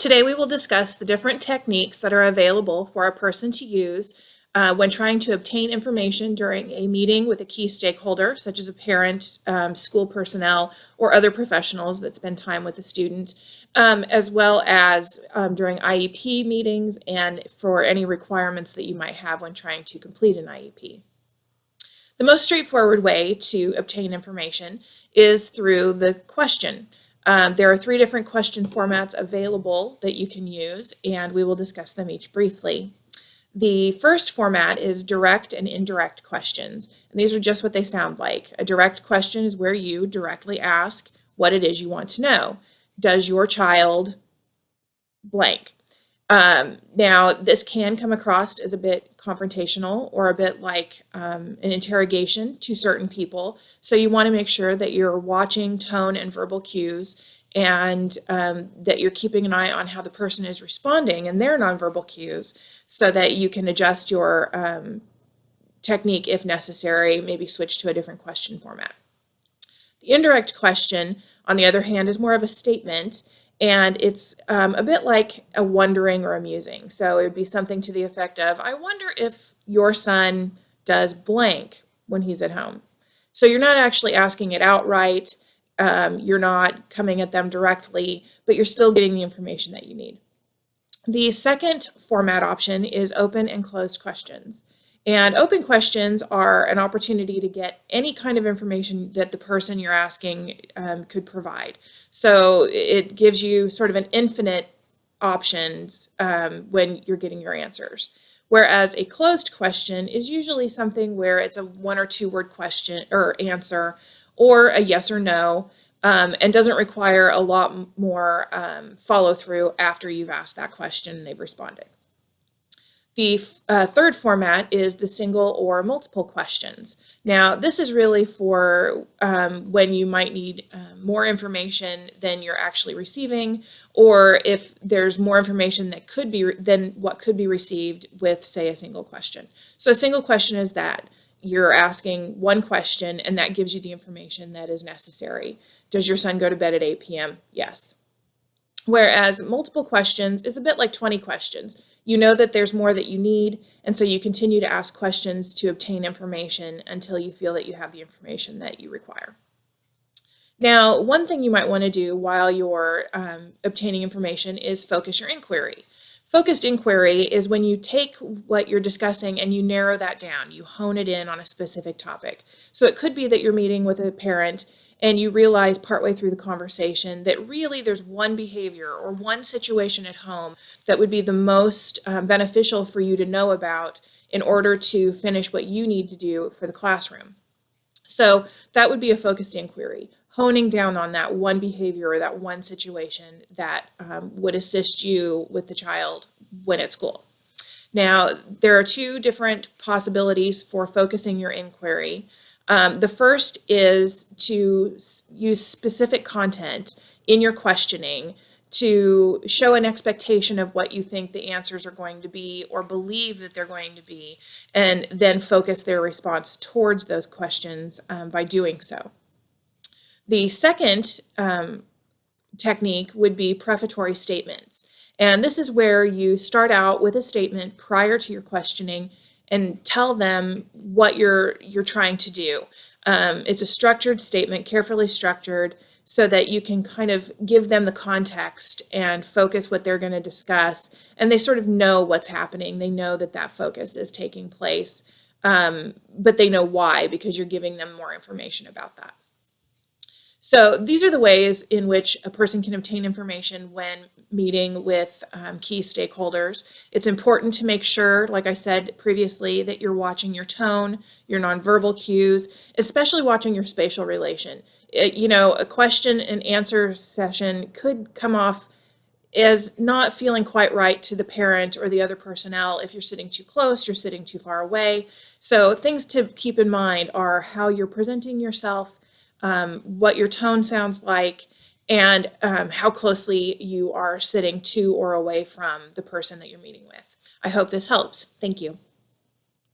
Today we will discuss the different techniques that are available for a person to use when trying to obtain information during a meeting with a key stakeholder, such as a parent, school personnel, or other professionals that spend time with the student, as well as during IEP meetings and for any requirements that you might have when trying to complete an IEP. The most straightforward way to obtain information is through the question. There are 3 different question formats available that you can use, and we will discuss them each briefly. The first format is direct and indirect questions, and these are just what they sound like. A direct question is where you directly ask what it is you want to know. Does your child blank? Now, this can come across as a bit confrontational or a bit like an interrogation to certain people. So you want to make sure that you're watching tone and verbal cues and that you're keeping an eye on how the person is responding and their nonverbal cues so that you can adjust your technique if necessary, maybe switch to a different question format. The indirect question, on the other hand, is more of a statement. And it's a bit like a wondering or a musing. So it would be something to the effect of, I wonder if your son does blank when he's at home. So you're not actually asking it outright. You're not coming at them directly, but you're still getting the information that you need. The second format option is open and closed questions. And open questions are an opportunity to get any kind of information that the person you're asking could provide. So it gives you sort of an infinite options when you're getting your answers. Whereas a closed question is usually something where it's a 1 or 2 word question or answer, or a yes or no, and doesn't require a lot more follow through after you've asked that question and they've responded. The third format is the single or multiple questions. Now, this is really for when you might need more information than you're actually receiving, or if there's more information that could be than what could be received with, say, a single question. So a single question is that you're asking one question, and that gives you the information that is necessary. Does your son go to bed at 8 p.m.? Yes. Whereas multiple questions is a bit like 20 questions. You know that there's more that you need, and so you continue to ask questions to obtain information until you feel that you have the information that you require. Now, one thing you might want to do while you're obtaining information is focus your inquiry. Focused inquiry is when you take what you're discussing and you narrow that down. You hone it in on a specific topic. So it could be that you're meeting with a parent and you realize partway through the conversation that really there's one behavior or one situation at home that would be the most beneficial for you to know about in order to finish what you need to do for the classroom. So that would be a focused inquiry, honing down on that one behavior or that one situation that would assist you with the child when at school. Now, there are 2 different possibilities for focusing your inquiry. The first is to use specific content in your questioning to show an expectation of what you think the answers are going to be or believe that they're going to be, and then focus their response towards those questions by doing so. The second technique would be prefatory statements. And this is where you start out with a statement prior to your questioning and tell them what you're trying to do. It's a structured statement, carefully structured, so that you can kind of give them the context and focus what they're going to discuss, and they sort of know what's happening. They know that that focus is taking place, but they know why, because you're giving them more information about that. So these are the ways in which a person can obtain information when meeting with key stakeholders. It's important to make sure, like I said previously, that you're watching your tone, your nonverbal cues, especially watching your spatial relation. A question and answer session could come off as not feeling quite right to the parent or the other personnel if you're sitting too close, you're sitting too far away. So things to keep in mind are how you're presenting yourself, what your tone sounds like, and how closely you are sitting to or away from the person that you're meeting with. I hope this helps. Thank you.